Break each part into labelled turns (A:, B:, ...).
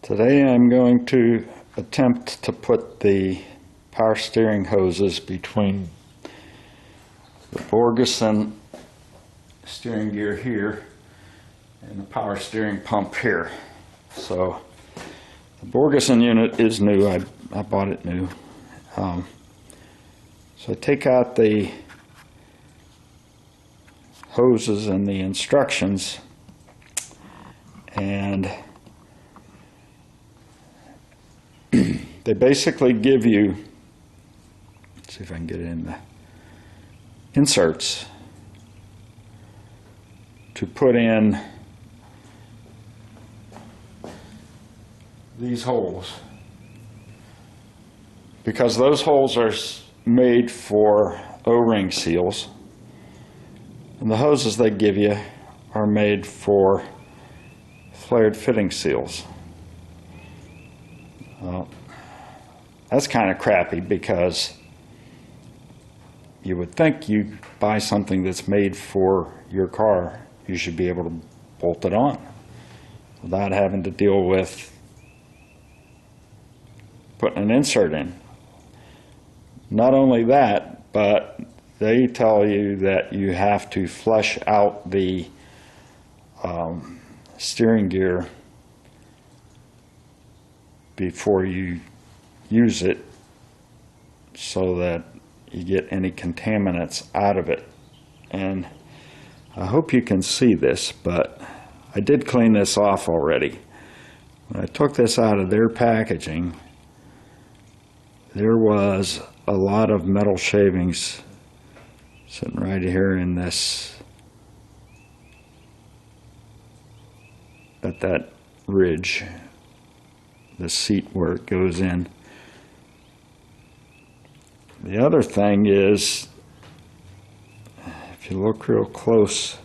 A: Today I'm going to attempt to put the power steering hoses between the Borgeson steering gear here and the power steering pump here. So the Borgeson unit is new. I bought it new. So I take out the hoses and the instructions, and they basically give you, let's see if I can get it in the inserts to put in these holes, because those holes are made for O-ring seals, and the hoses they give you are made for flared fitting seals. Well, that's kind of crappy, because you would think you buy something that's made for your car, you should be able to bolt it on without having to deal with putting an insert in. Not only that, but they tell you that you have to flush out the steering gear before you use it, so that you get any contaminants out of it. And I hope you can see this, but I did clean this off already. When I took this out of their packaging, there was a lot of metal shavings sitting right here in this, at that ridge, the seat where it goes in. The other thing is, if you look real close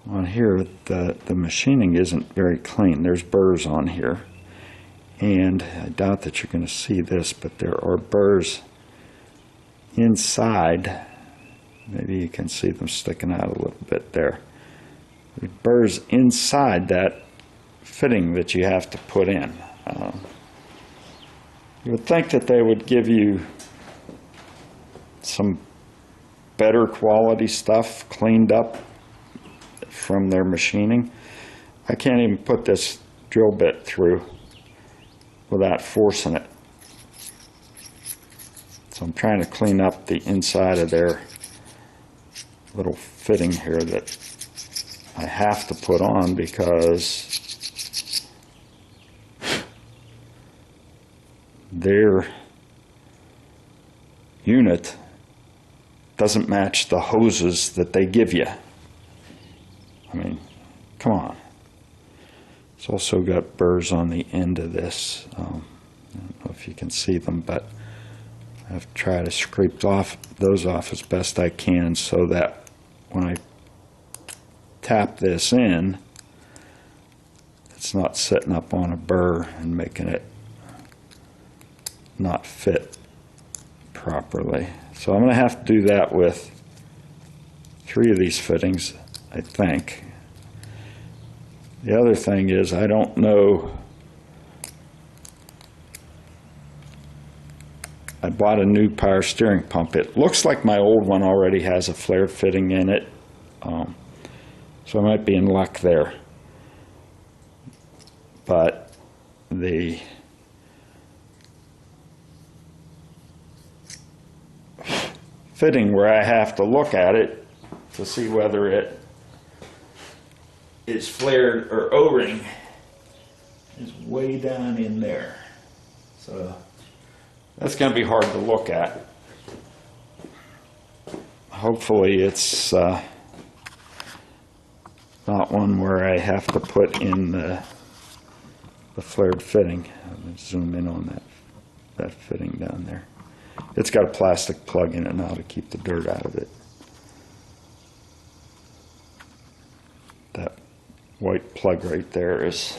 A: on here, the machining isn't very clean. There's burrs on here, and I doubt that you're going to see this, but there are burrs inside. Maybe you can see them sticking out a little bit there. The burrs inside that fitting that you have to put in. You would think that they would give you some better quality stuff cleaned up from their machining. I can't even put this drill bit through without forcing it. So I'm trying to clean up the inside of their little fitting here that I have to put on, because their unit doesn't match the hoses that they give you. I mean, come on. It's also got burrs on the end of this. I don't know if you can see them, but I've tried to scrape those off as best I can, so that when I tap this in, it's not sitting up on a burr and making it not fit properly. So I'm going to have to do that with 3 of these fittings, I think. The other thing is, I don't know, I bought a new power steering pump. It looks like my old one already has a flared fitting in it, so I might be in luck there. But the fitting where I have to look at it to see whether it is flared or O-ring is way down in there. So that's going to be hard to look at. Hopefully it's not one where I have to put in the flared fitting. I'm going to zoom in on that fitting down there. It's got a plastic plug in it now to keep the dirt out of it. That white plug right there is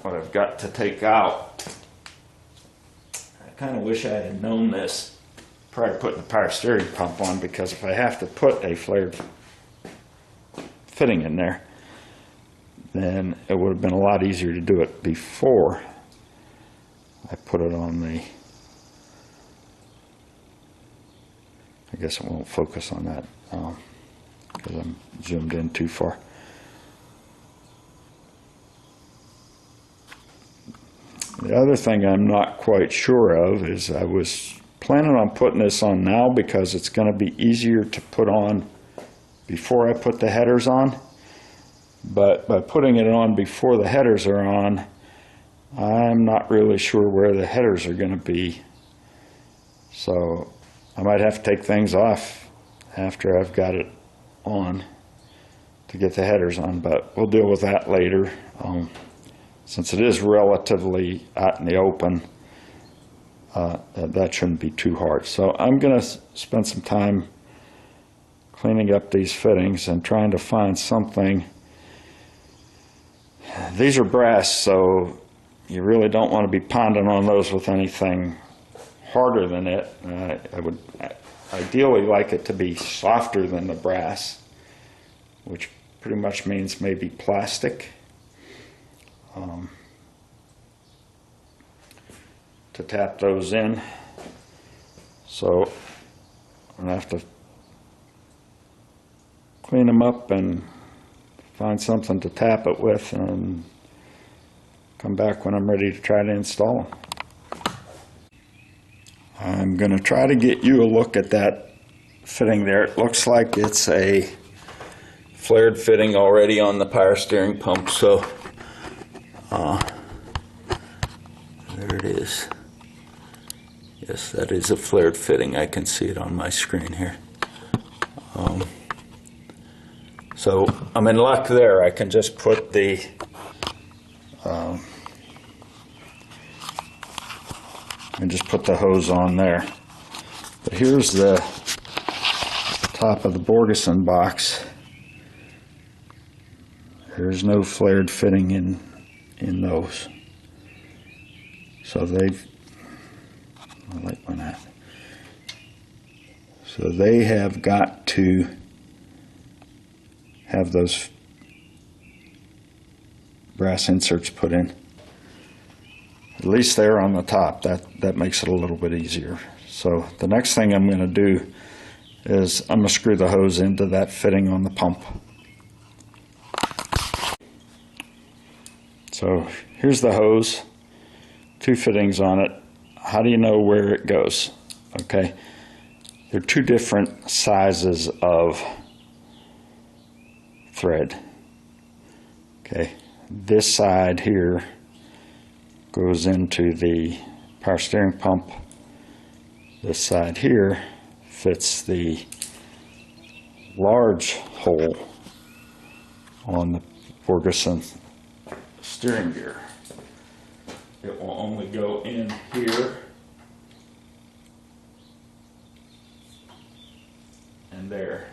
A: what I've got to take out. I kind of wish I had known this prior to putting the power steering pump on, because if I have to put a flared fitting in there, then it would have been a lot easier to do it before I put it on the, I guess it won't focus on that because I'm zoomed in too far. The other thing I'm not quite sure of is I was planning on putting this on now because it's going to be easier to put on before I put the headers on. But by putting it on before the headers are on, I'm not really sure where the headers are going to be. So I might have to take things off after I've got it on to get the headers on, but we'll deal with that later. Since it is relatively out in the open, that shouldn't be too hard. So I'm going to spend some time cleaning up these fittings and trying to find something. These are brass, so you really don't want to be pounding on those with anything harder than it. I would ideally like it to be softer than the brass, which pretty much means maybe plastic. To tap those in. So I'm going to have to clean them up and find something to tap it with and come back when I'm ready to try to install them. I'm going to try to get you a look at that fitting there. It looks like it's a flared fitting already on the power steering pump, so there it is. Yes, that is a flared fitting. I can see it on my screen here. So I'm in luck there. I can just put the hose on there. But here's the top of the Borgeson box. There's no flared fitting in those. So they have got to have those brass inserts put in. At least they're on the top. That makes it a little bit easier. So the next thing I'm going to do is I'm going to screw the hose into that fitting on the pump. So here's the hose, two fittings on it. How do you know where it goes? Okay, there are two different sizes of thread. Okay, this side here goes into the power steering pump. This side here fits the large hole on the Borgeson steering gear. It will only go in here and there.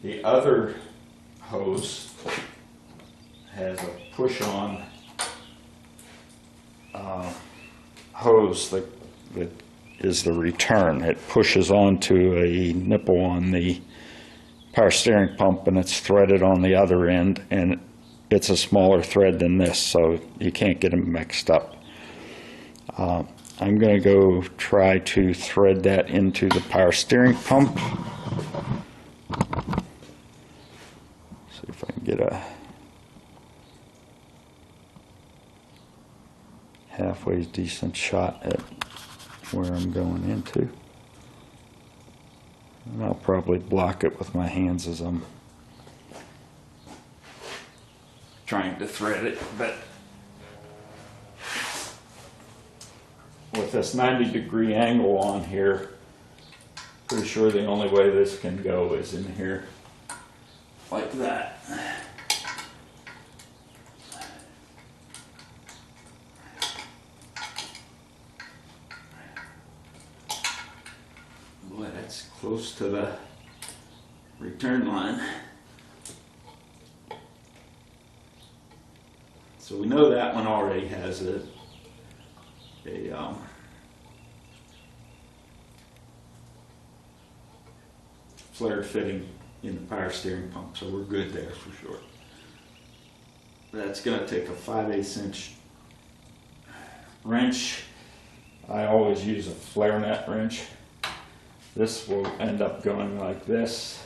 A: The other hose has a push-on hose that is the return. It pushes onto a nipple on the power steering pump and it's threaded on the other end, and it's a smaller thread than this, so you can't get them mixed up. I'm going to go try to thread that into the power steering pump. See if I can get a halfway decent shot at where I'm going into. And I'll probably block it with my hands as I'm trying to thread it, but with this 90-degree angle on here, pretty sure the only way this can go is in here like that. Boy, that's close to the return line. So we know that one already has a flared fitting in the power steering pump, so we're good there for sure. that's going to take a 5/8 inch wrench. I always use a flare nut wrench. This will end up going like this.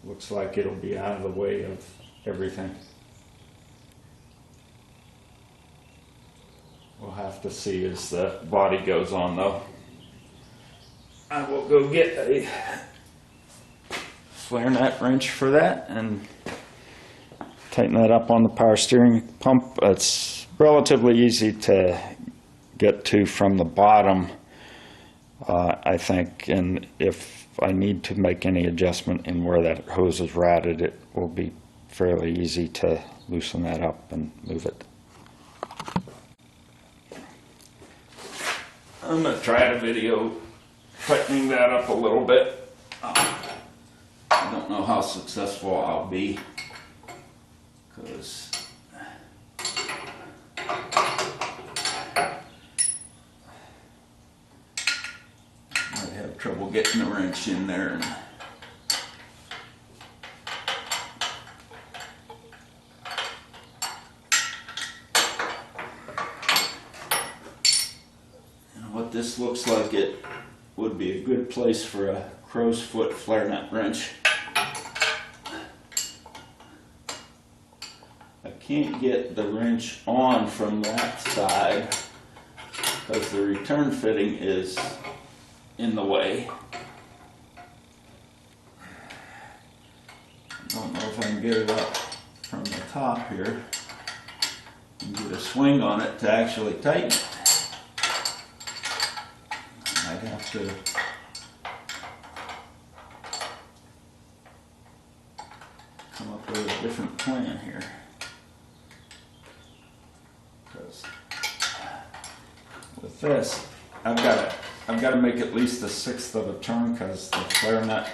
A: Looks like it'll be out of the way of everything. We'll have to see as the body goes on though. I will go get a flare nut wrench for that and tighten that up on the power steering pump. It's relatively easy to get to from the bottom, I think, and if I need to make any adjustment in where that hose is routed, it will be fairly easy to loosen that up and move it. I'm going to try a video tightening that up a little bit. I don't know how successful I'll be, because I have trouble getting the wrench in there. And what this looks like, it would be a good place for a crow's foot flare nut wrench. I can't get the wrench on from that side because the return fitting is in the way. I don't know if I can get it up from the top here and get a swing on it to actually tighten it. I'd have to come up with a different plan here. Because with this, I've got to make at least a 1/6 of a turn, because the flare nut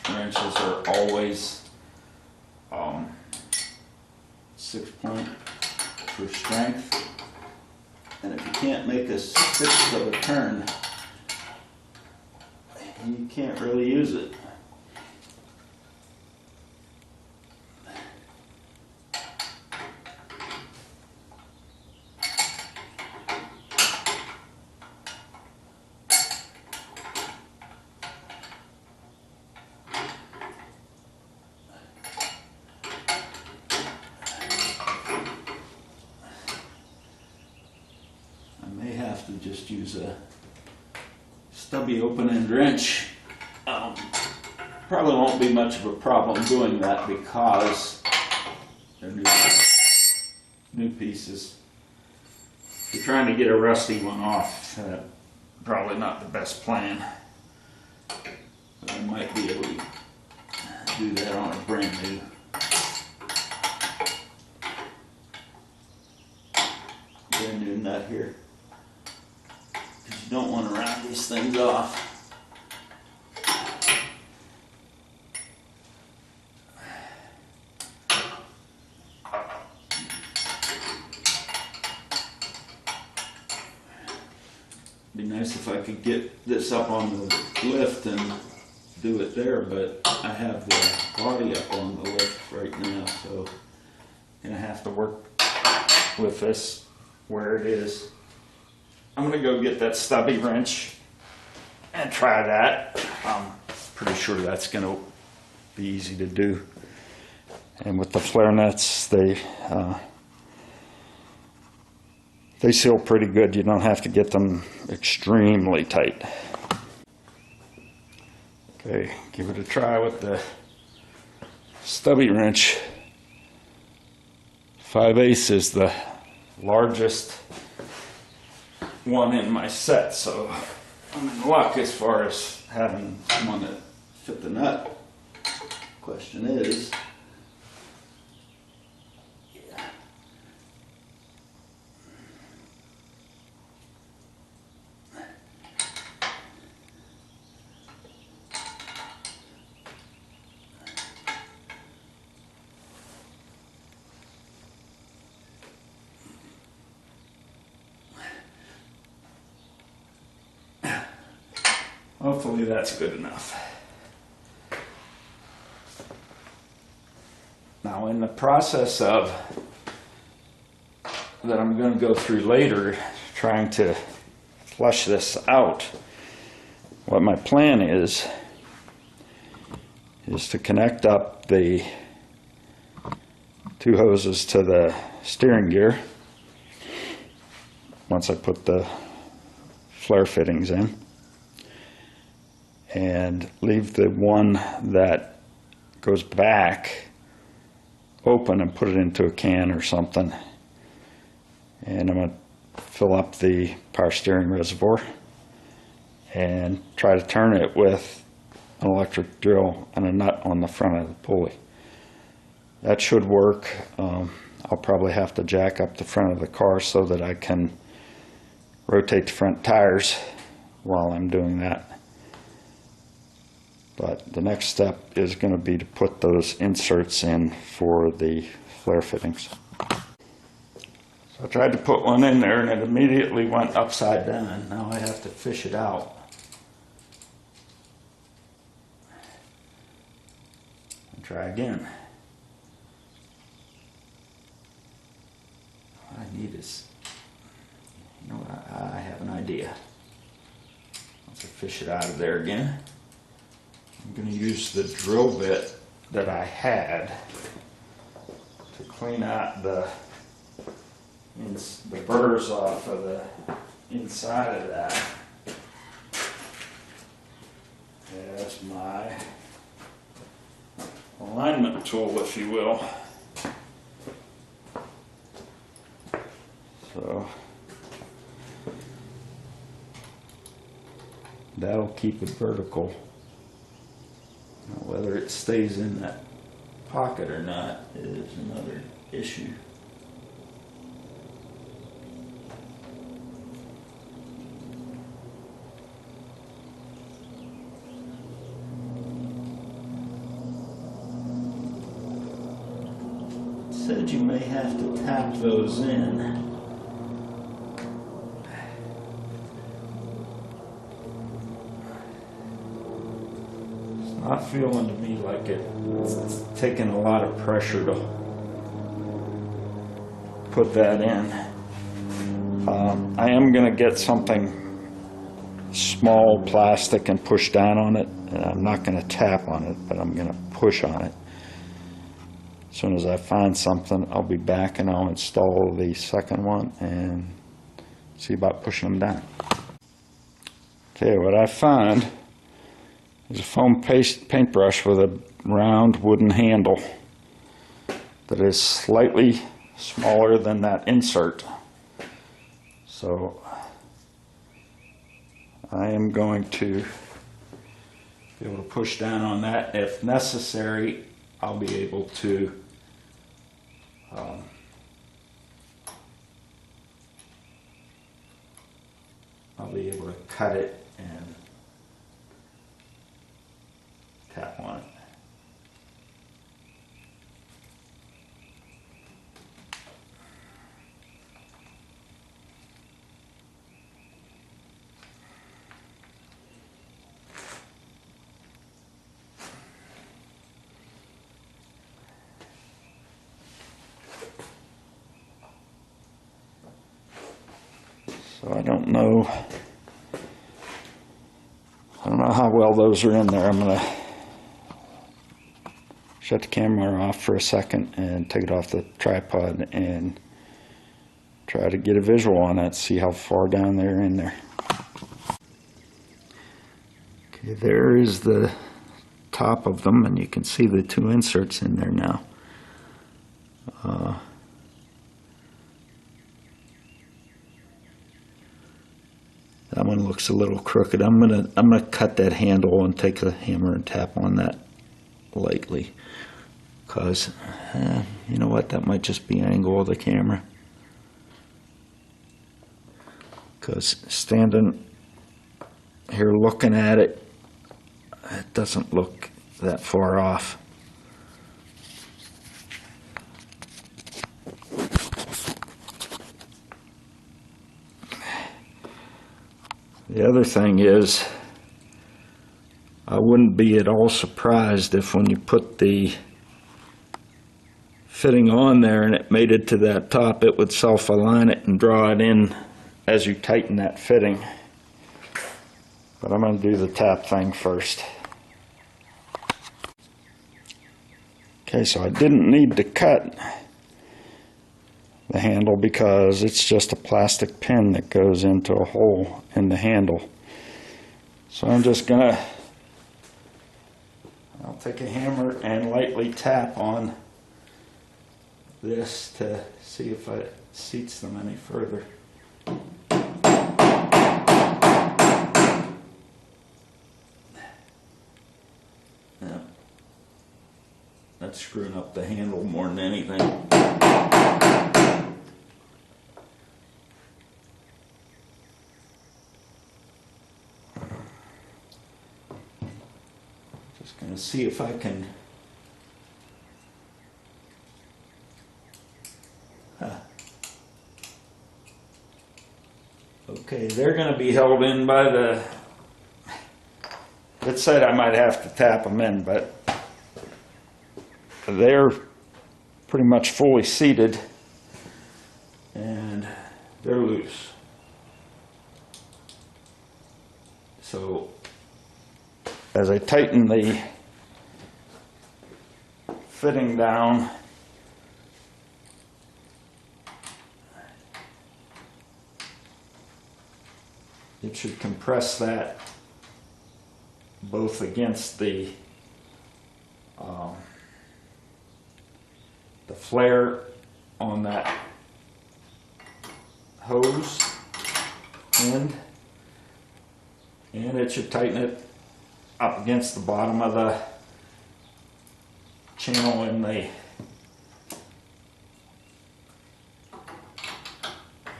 A: wrenches are always 6-point for strength, and if you can't make a 1/6 of a turn, you can't really use it. To just use a stubby open-end wrench. Probably won't be much of a problem doing that because they're new pieces. If you're trying to get a rusty one off, probably not the best plan. But I might be able to do that on a brand new nut here. You don't want to round these things off. It'd be nice if I could get this up on the lift and do it there, but I have the body up on the lift right now, so I'm going to have to work with this where it is. I'm going to go get that stubby wrench and try that. I'm pretty sure that's going to be easy to do. And with the flare nuts, they seal pretty good. You don't have to get them extremely tight. Okay, give it a try with the stubby wrench. 5/8 is the largest one in my set, so I'm in luck as far as having one that fit the nut. Question is, hopefully that's good enough. Now Now, in the process of that I'm going to go through later, trying to flush this out, what my plan is to connect up the two hoses to the steering gear once I put the flare fittings in, and leave the one that goes back open and put it into a can or something. And I'm going to fill up the power steering reservoir and try to turn it with an electric drill and a nut on the front of the pulley. That should work. I'll probably have to jack up the front of the car so that I can rotate the front tires while I'm doing that. But the next step is going to be to put those inserts in for the flare fittings. So I tried to put one in there and it immediately went upside down. Now I have to fish it out. And try again. What I need is, you know what, I have an idea. Once I fish it out of there again, I'm going to use the drill bit that I had to clean out the burrs off of the inside of that. As my alignment tool, if you will. So that'll keep it vertical. Now, whether it stays in that pocket or not is another issue. It said you may have to tap those in. Not feeling to me like it's taking a lot of pressure to put that in. I am going to get something small plastic and push down on it. And I'm not going to tap on it, but I'm going to push on it. As soon as I find something, I'll be back and I'll install the second one and see about pushing them down. Okay, what I found is a foam paintbrush with a round wooden handle that is slightly smaller than that insert. So I am going to be able to push down on that. If necessary, I'll be able to cut it and tap on it. So I don't know how well those are in there. I'm going to shut the camera off for a second and take it off the tripod and try to get a visual on it, see how far down they're in there. Okay, there is the top of them, and you can see the two inserts in there now. That one looks a little crooked. I'm gonna cut that handle and take a hammer and tap on that lightly, because you know what, that might just be angle of the camera, because standing here looking at it, it doesn't look that far off. The other thing is, I wouldn't be at all surprised if when you put the fitting on there and it made it to that top, it would self-align it and draw it in as you tighten that fitting. But I'm going to do the tap thing first. Okay, so I didn't need to cut the handle because it's just a plastic pin that goes into a hole in the handle. So I'm just gonna, I'll take a hammer and lightly tap on this to see if it seats them any further. Yeah. That's screwing up the handle more than anything. Just going to see if I can. Okay, they're going to be held in by the. It said I might have to tap them in, but they're pretty much fully seated and they're loose. So as I tighten the fitting down, it should compress that both against the flare on that hose end, and it should tighten it up against the bottom of the channel in the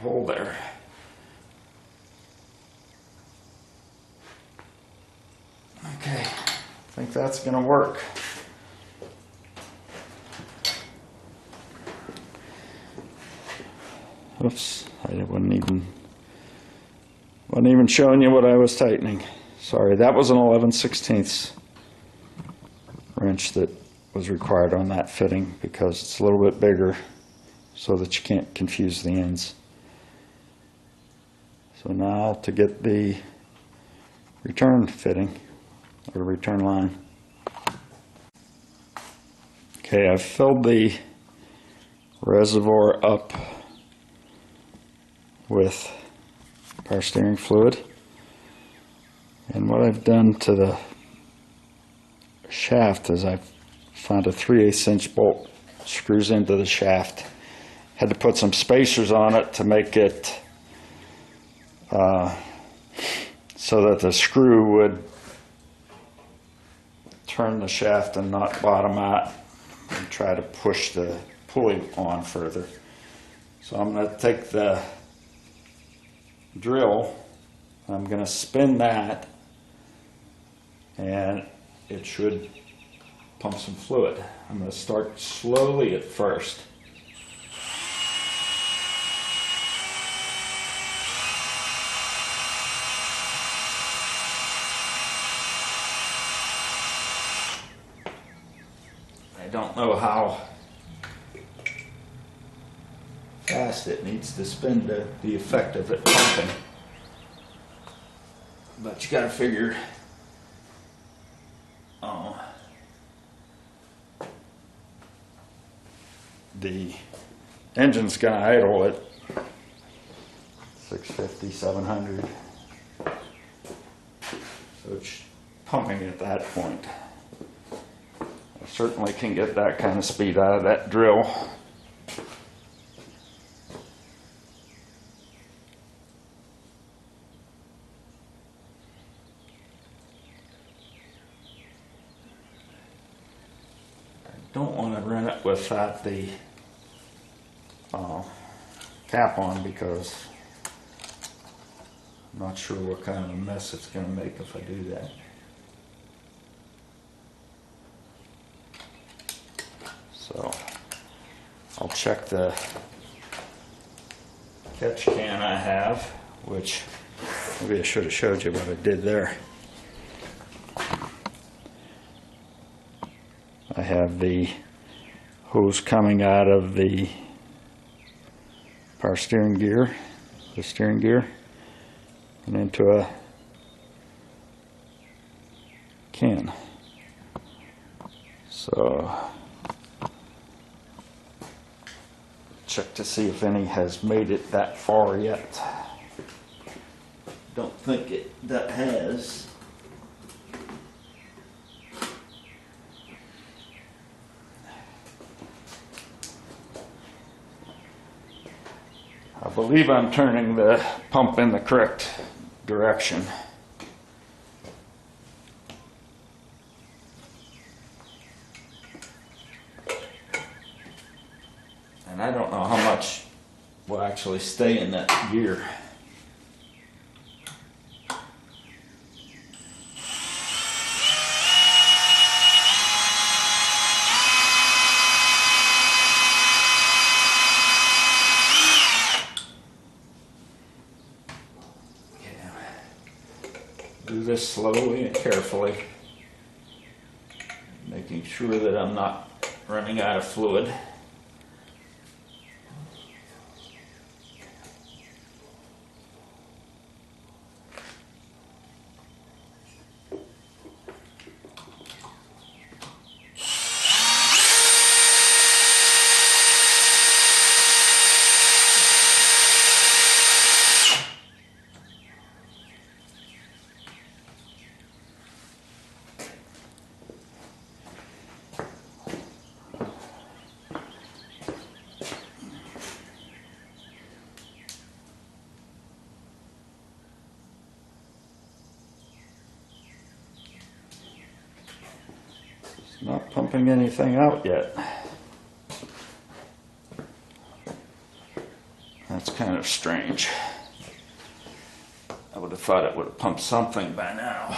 A: hole there. Okay, I think that's going to work. Oops, I wasn't even showing you what I was tightening. Sorry, that was an 11/16 wrench that was required on that fitting because it's a little bit bigger so that you can't confuse the ends. So now to get the return fitting or return line. Okay, I've filled the reservoir up with power steering fluid, and what I've done to the shaft is I've found a 3/8 inch bolt screws into the shaft. Had to put some spacers on it to make it so that the screw would turn the shaft and not bottom out and try to push the pulley on further. So I'm going to take the drill, I'm going to spin that, and it should pump some fluid. I'm going to start slowly at first. I don't know how fast it needs to spin to the effect of it pumping, but you got to figure the engine's going to idle at 650, 700, so it's pumping at that point. I certainly can get that kind of speed out of that drill. Don't want to run it without the cap on because I'm not sure what kind of a mess it's going to make if I do that. So I'll check the catch can I have, which maybe I should have showed you what I did there. I have the hose coming out of the power steering gear, the steering gear, and into a can. So check to see if any has made it that far yet. Don't think that has. I believe I'm turning the pump in the correct direction. And I don't know how much will actually stay in that gear. Do this slowly and carefully, making sure that I'm not running out of fluid. Not pumping anything out yet. That's kind of strange. I would have thought it would have pumped something by now.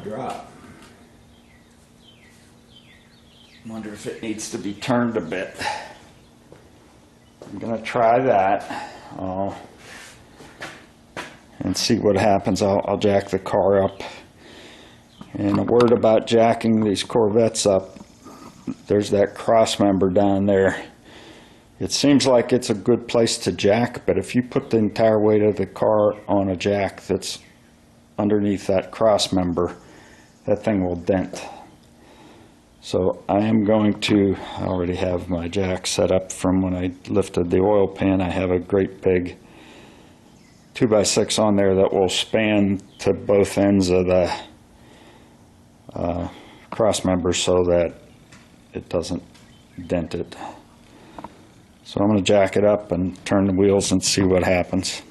A: Drop. Wonder if it needs to be turned a bit. I'm gonna try that and see what happens. I'll jack the car up. And a word about jacking these Corvettes up. There's that cross member down there. It seems like it's a good place to jack, but if you put the entire weight of the car on a jack that's underneath that cross member, that thing will dent. So I am going to, I already have my jack set up from when I lifted the oil pan. I have a great big 2x6 on there that will span to both ends of the cross member so that it doesn't dent it. So I'm going to jack it up and turn the wheels and see what happens.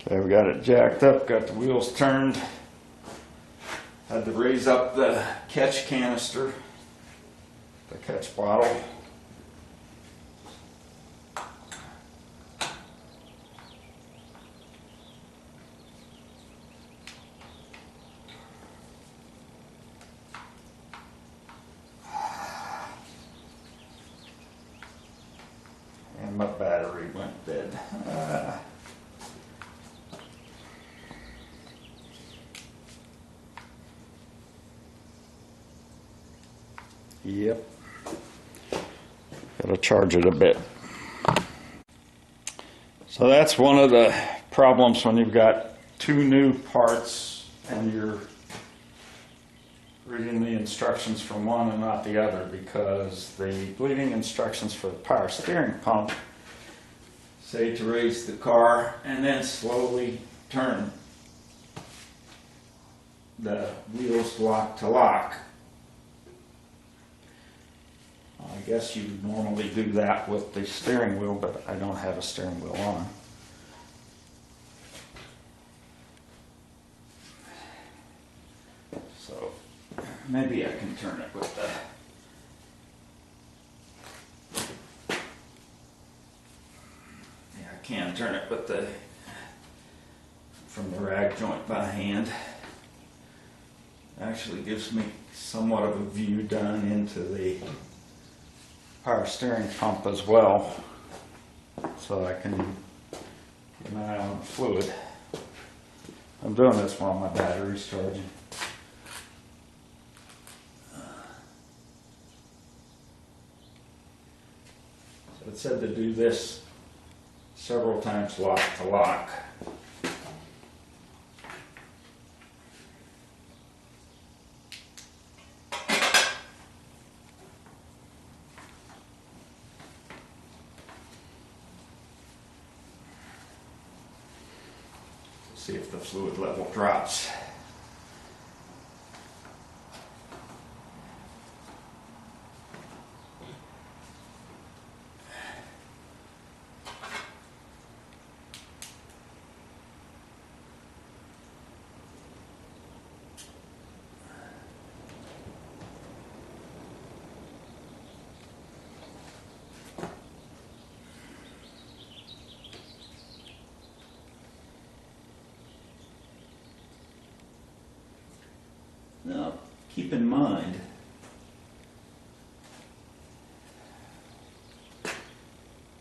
A: Okay, we got it jacked up, got the wheels turned. Had to raise up the catch canister, the catch bottle. And my battery went dead. Yep. Got to charge it a bit. So that's one of the problems when you've got two new parts and you're reading the instructions from one and not the other, because the bleeding instructions for the power steering pump say to raise the car and then slowly turn the wheels lock to lock. I guess you normally do that with the steering wheel, but I don't have a steering wheel on. So maybe I can turn it with the can turn it with the from the rag joint by hand. Actually gives me somewhat of a view down into the power steering pump as well, so I can keep an eye on the fluid. I'm doing this while my battery's charging. So it said to do this several times lock to lock. See if the fluid level drops. Now, keep in mind,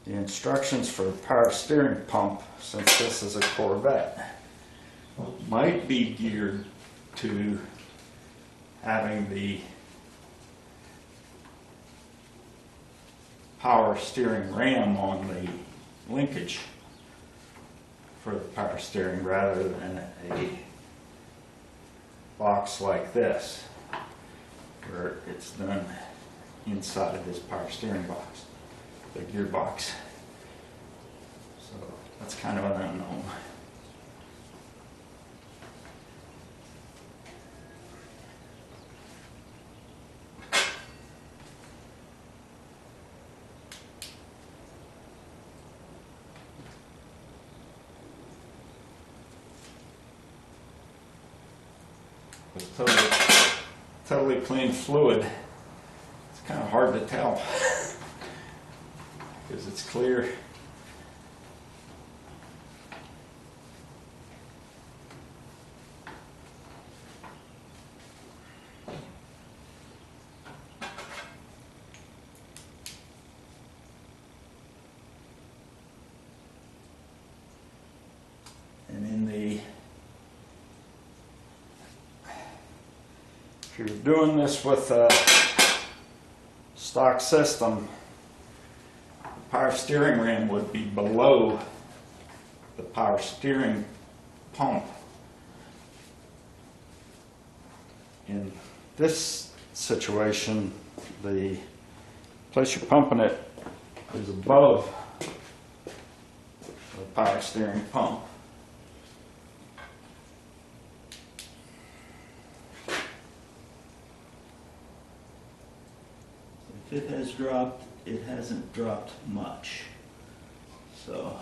A: the instructions for the power steering pump, since this is a Corvette, might be geared to having the power steering ram on the linkage for the power steering rather than a box like this, where it's done inside of this power steering box, the gearbox. So that's kind of an unknown. With totally clean fluid, it's kind of hard to tell because it's clear. And in the if you're doing this with a stock system, the power steering ram would be below the power steering pump. In this situation, the place you're pumping it is above the power steering pump. If it has dropped, it hasn't dropped much. So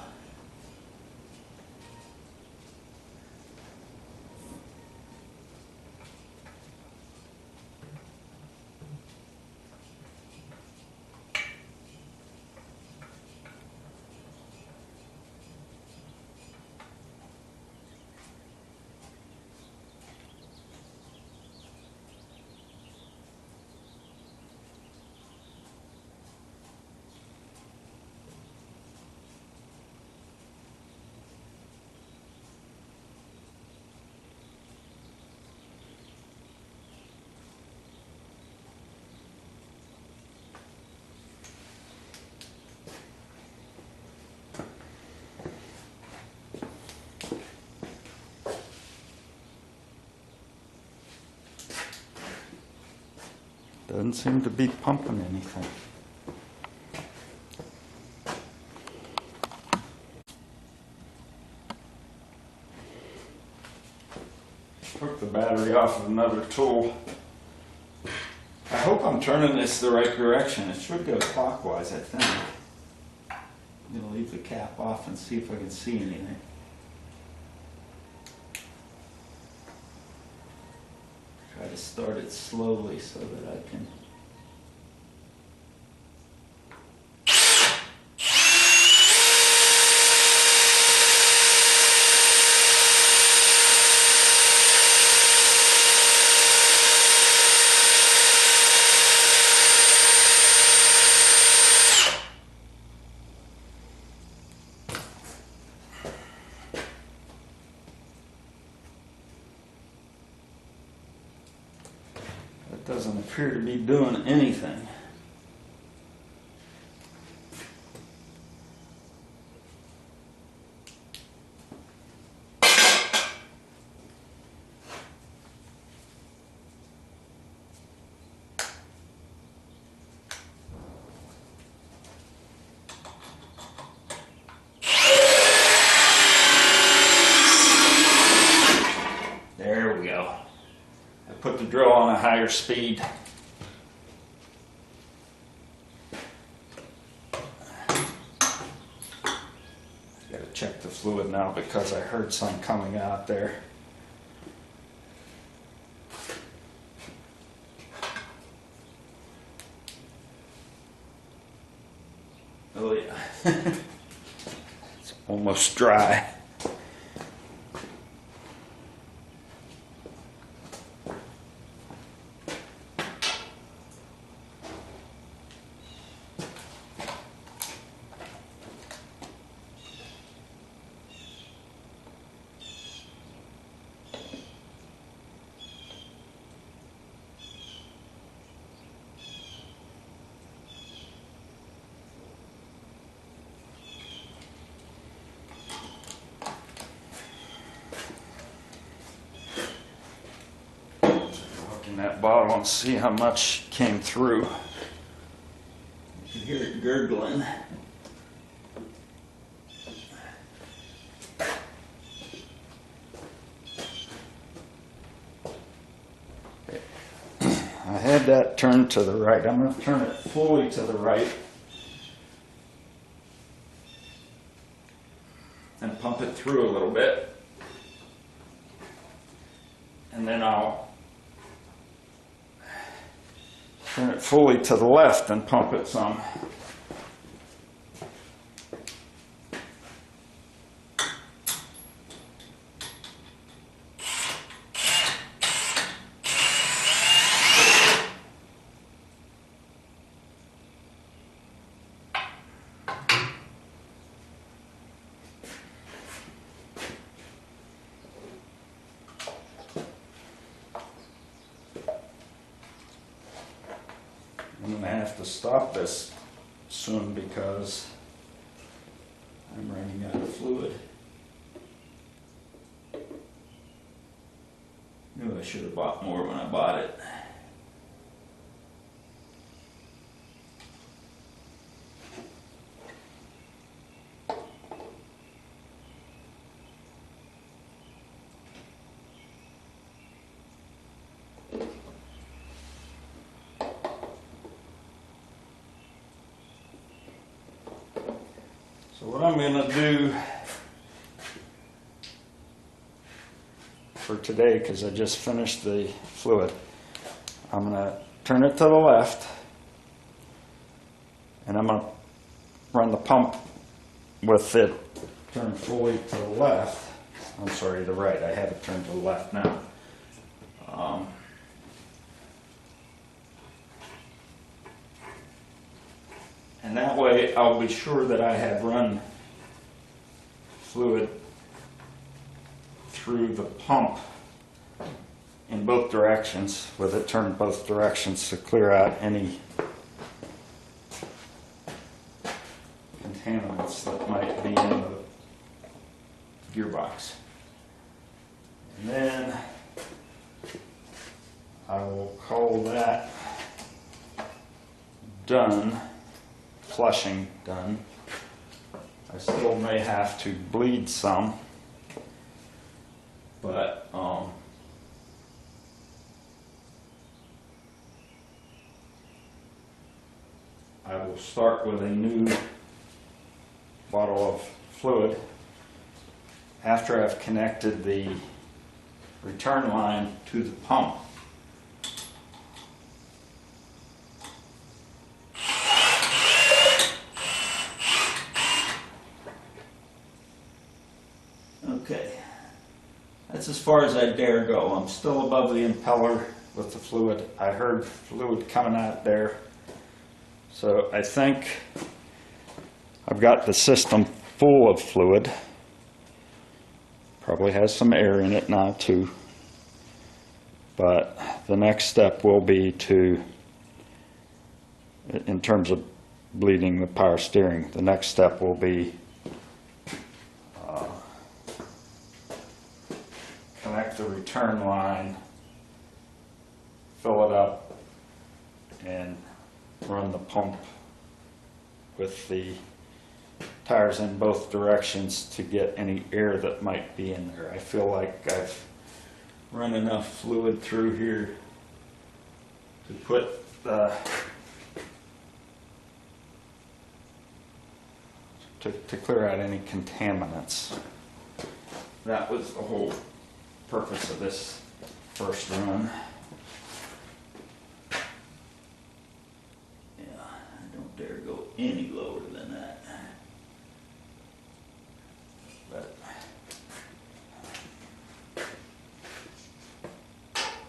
A: doesn't seem to be pumping anything. Took the battery off of another tool. I hope I'm turning this the right direction. It should go clockwise, I think. I'm going to leave the cap off and see if I can see anything. Try to start it slowly so that I can. It doesn't appear to be doing anything. There we go. I put the drill on a higher speed. Gotta check the fluid now because I heard some coming out there. Oh yeah. It's almost dry. In that bottle and see how much came through. You can hear it gurgling. I had that turned to the right. I'm going to turn it fully to the right and pump it through a little bit. And then I'll turn it fully to the left and pump it some. I'm going to have to stop this soon because I'm running out of fluid. Knew I should have bought more when I bought it. So what I'm going to do for today, because I just finished the fluid, I'm going to turn it to the left and I'm going to run the pump with it turned fully to the left. I'm sorry, the right. I have it turned to the left now. And that way I'll be sure that I have run fluid through the pump in both directions, with it turned both directions to clear out any contaminants that might be in the gearbox. And then I will call that done. Flushing done. I still may have to bleed some, but I will start with a new bottle of fluid after I've connected the return line to the pump. Okay, that's as far as I dare go. I'm still above the impeller with the fluid. I heard fluid coming out there. So I think I've got the system full of fluid. Probably has some air in it now too. But the next step will be to, in terms of bleeding the power steering, the next step will be connect the return line, fill it up, and run the pump with the tires in both directions to get any air that might be in there. I feel like I've run enough fluid through here to put to clear out any contaminants. That was the whole purpose of this first run. Yeah, I don't dare go any lower than that. But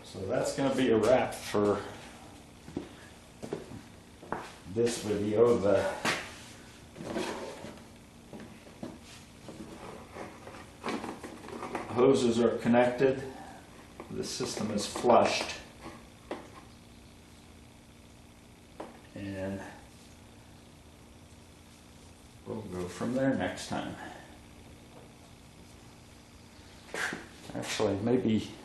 A: so that's going to be a wrap for this video. The hoses are connected, the system is flushed, and we'll go from there next time. Actually,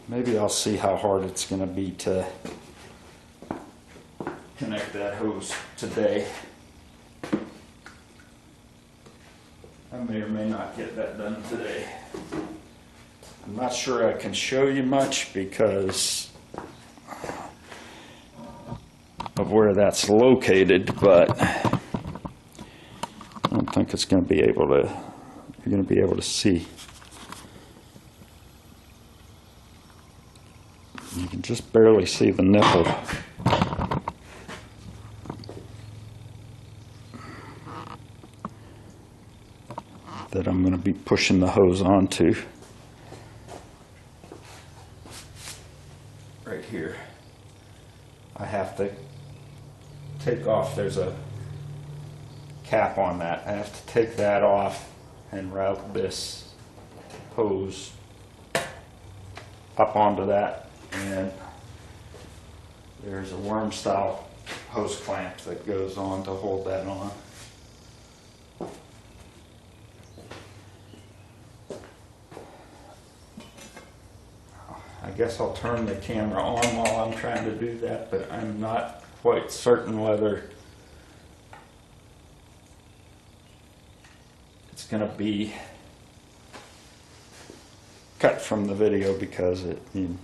A: maybe I'll see how hard it's going to be to connect that hose today. I may or may not get that done today. I'm not sure I can show you much because of where that's located, but I don't think it's going to be able to, you're going to be able to see. You can just barely see the nipple. That I'm going to be pushing the hose onto. Right here. I have to take off, there's a cap on that. I have to take that off and route this hose up onto that. And there's a worm style hose clamp that goes on to hold that on. I guess I'll turn the camera on while I'm trying to do that, but I'm not quite certain whether it's going to be cut from the video because you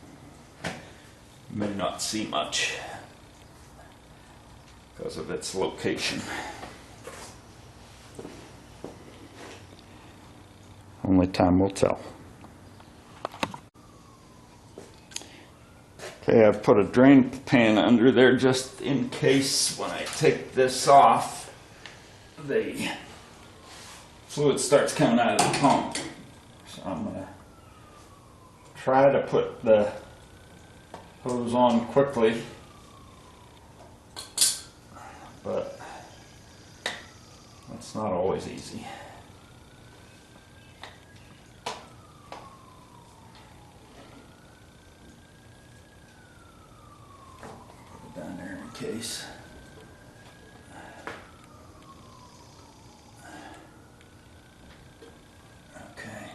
A: may not see much because of its location. Only time will tell. Okay, I've put a drain pan under there just in case when I take this off, the fluid starts coming out of the pump. So I'm going to try to put the hose on quickly, but that's not always easy. Down there in case. Okay.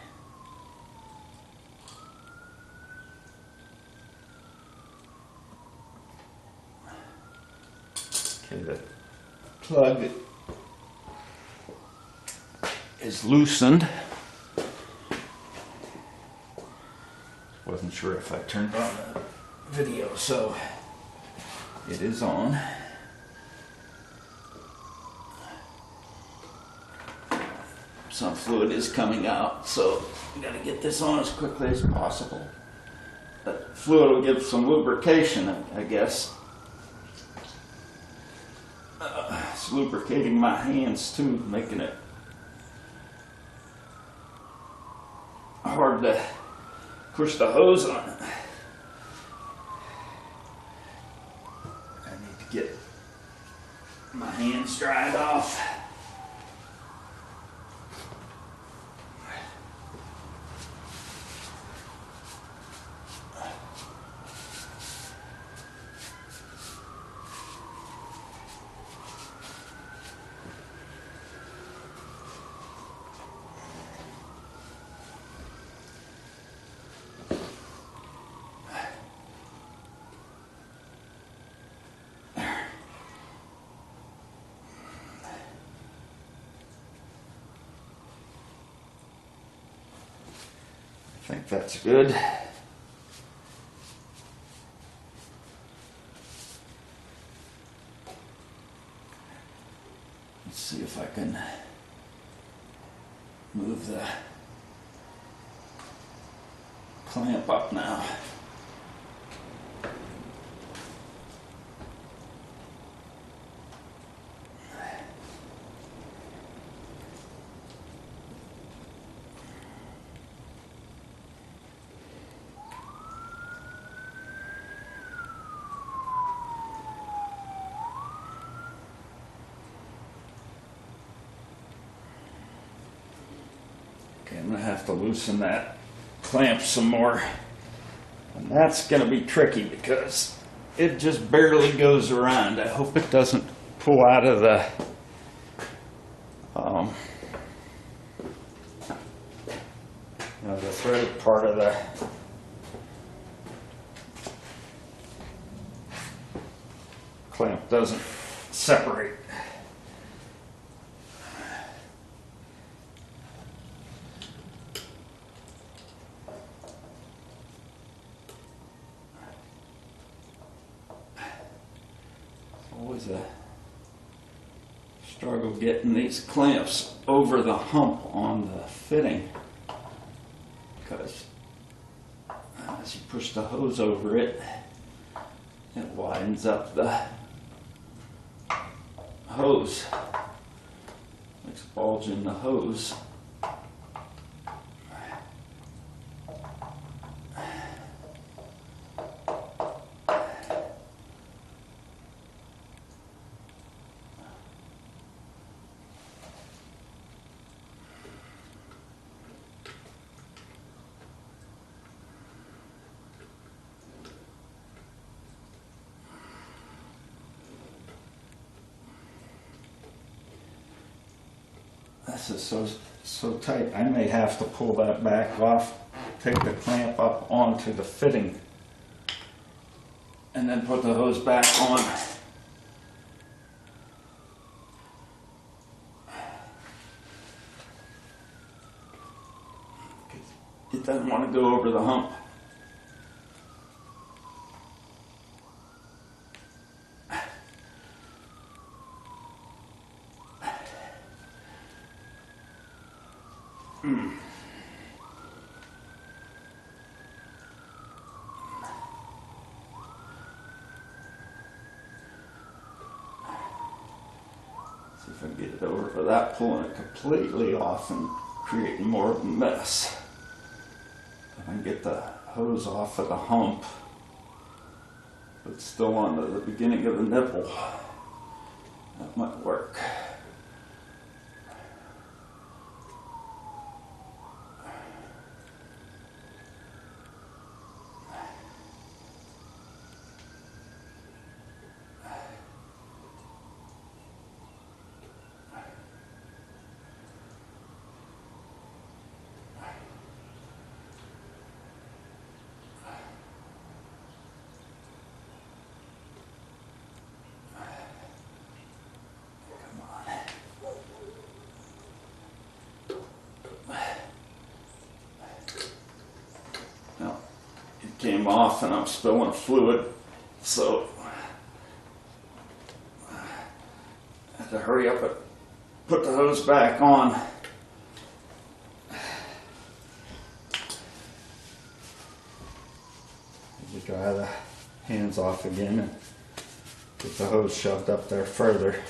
A: Okay, the plug is loosened. Wasn't sure if I turned on the video, so it is on. Some fluid is coming out, so we got to get this on as quickly as possible. But fluid will give some lubrication, I guess. It's lubricating my hands too, making it hard to push the hose on it. Get my hands dried off. think that's good. Let's see if I can move the clamp up now. Okay, I'm going to have to loosen that clamp some more. And that's going to be tricky because it just barely goes around. I hope it doesn't pull out of the the threaded part of the clamp doesn't separate. Always a struggle getting these clamps over the hump on the fitting, because as you push the hose over it, it widens up the hose, makes a bulge in the hose. This is so tight, I may have to pull that back off, take the clamp up onto the fitting, and then put the hose back on. It doesn't want to go over the hump. See if I can get it over without pulling it completely off and creating more of a mess. If I can get the hose off of the hump, but still on the beginning of the nipple, that might work. Came off and I'm spilling fluid, so I have to hurry up and put the hose back on. You dry the hands off again and get the hose shoved up there further.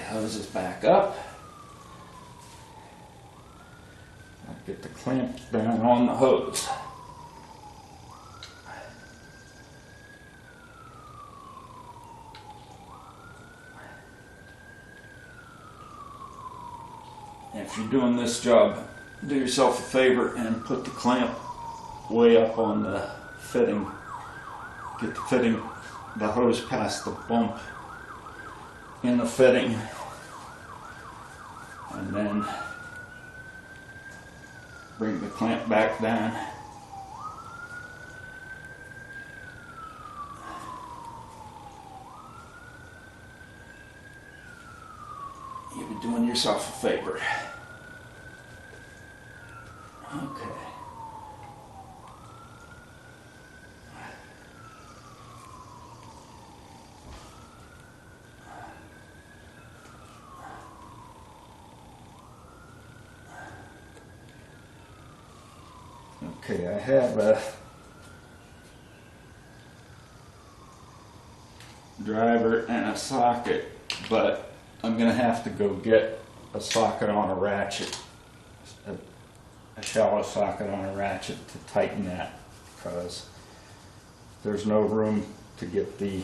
A: Hose is back up. I'll get the clamp down on the hose. And if you're doing this job, do yourself a favor and put the clamp way up on the fitting. Get the fitting, the hose past the bump in the fitting. And then bring the clamp back down. yourself a favor. Okay. Okay, I have a driver and a socket, but I'm going to have to go get a socket on a ratchet, a shallow socket on a ratchet to tighten that, because there's no room to get the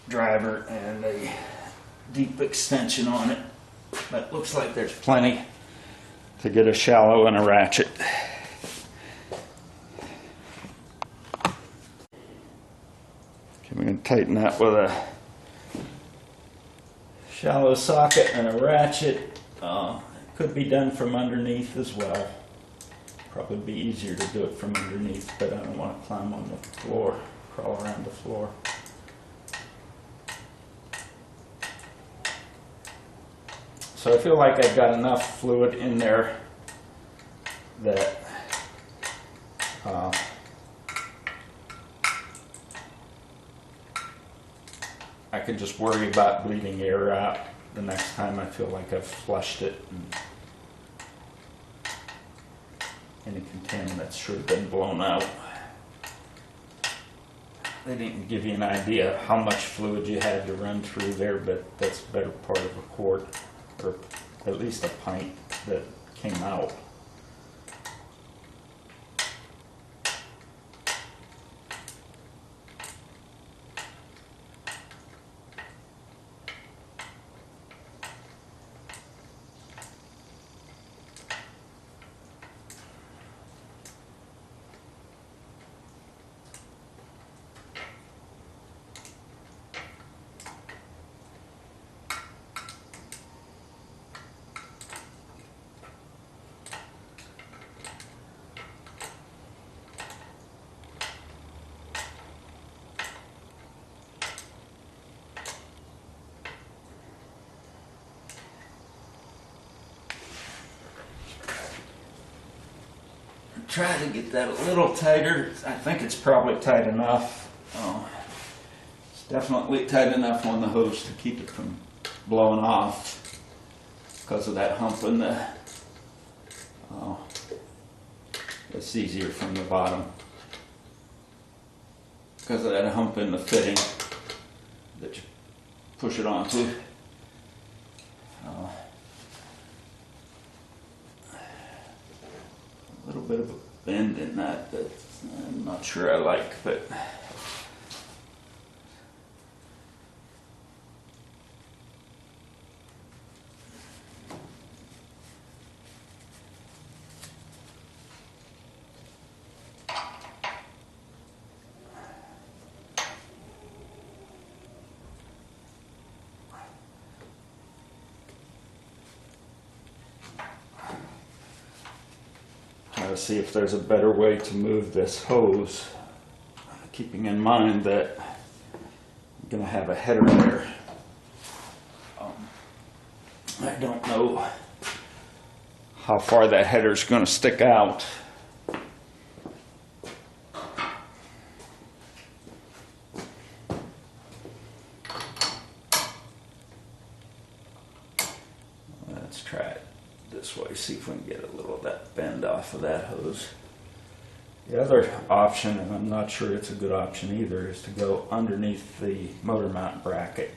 A: driver and a deep extension on it. But looks like there's plenty to get a shallow and a ratchet. Okay, we're going to tighten that with a shallow socket and a ratchet. It could be done from underneath as well. Probably be easier to do it from underneath, but I don't want to climb on the floor, crawl around the floor. So I feel like I've got enough fluid in there that I could just worry about bleeding air out the next time I feel like I've flushed it and any contaminants should have been blown out. They didn't give you an idea how much fluid you had to run through there, but that's a better part of a quart, or at least a pint that came out. Try to get that a little tighter. I think it's probably tight enough. It's definitely tight enough on the hose to keep it from blowing off because of that hump in the, it's easier from the bottom because of that hump in the fitting that you push it onto. A little bit of a bend in that I'm not sure I like, but to see if there's a better way to move this hose, keeping in mind that I'm going to have a header there. I don't know how far that header is going to stick out. Let's try it this way, see if we can get a little of that bend off of that hose. The other option, and I'm not sure it's a good option either, is to go underneath the motor mount bracket.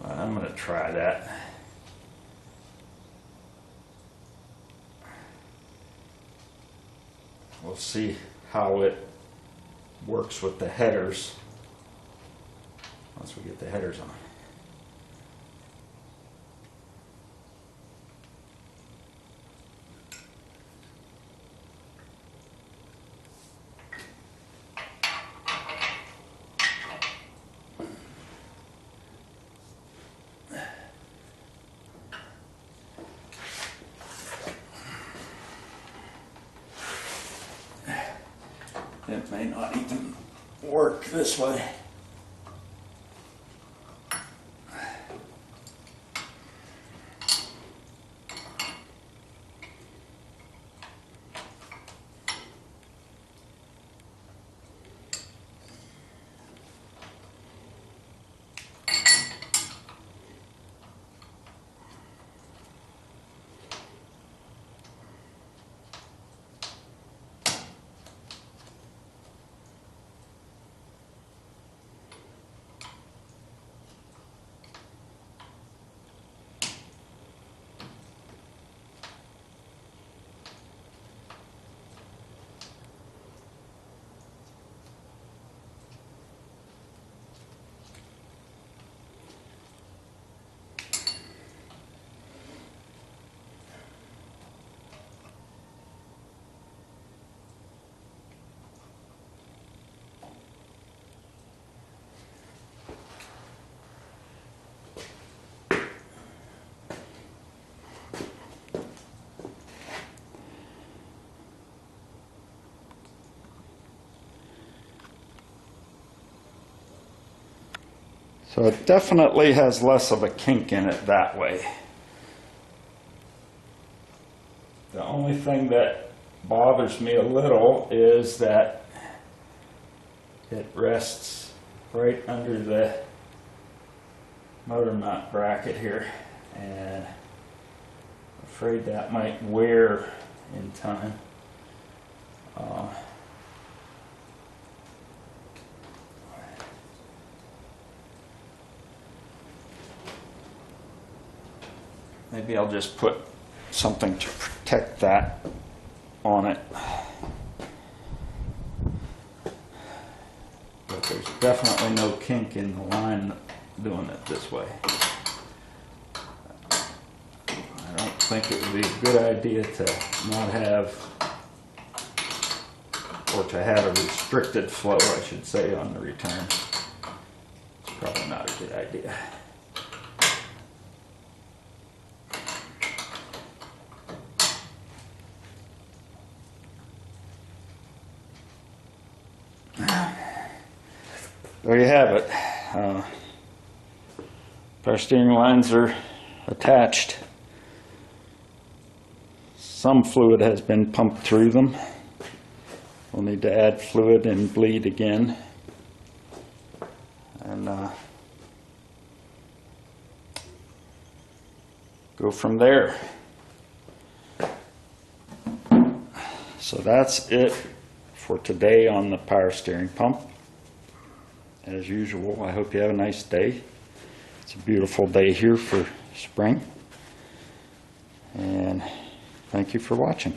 A: I'm going to try that. We'll see how it works with the headers once we get the headers on. it may not even work this way. So it definitely has less of a kink in it that way. The only thing that bothers me a little is that it rests right under the motor mount bracket here, and I'm afraid that might wear in time. Maybe I'll just put something to protect that on it. But there's definitely no kink in the line doing it this way. I don't think it would be a good idea to not have, or to have a restricted flow, I should say, on the return. It's probably not a good idea. There you have it. Power steering lines are attached. Some fluid has been pumped through them. We'll need to add fluid and bleed again. And go from there. So that's it for today on the power steering pump. As usual, I hope you have a nice day. It's a beautiful day here for spring. And thank you for watching.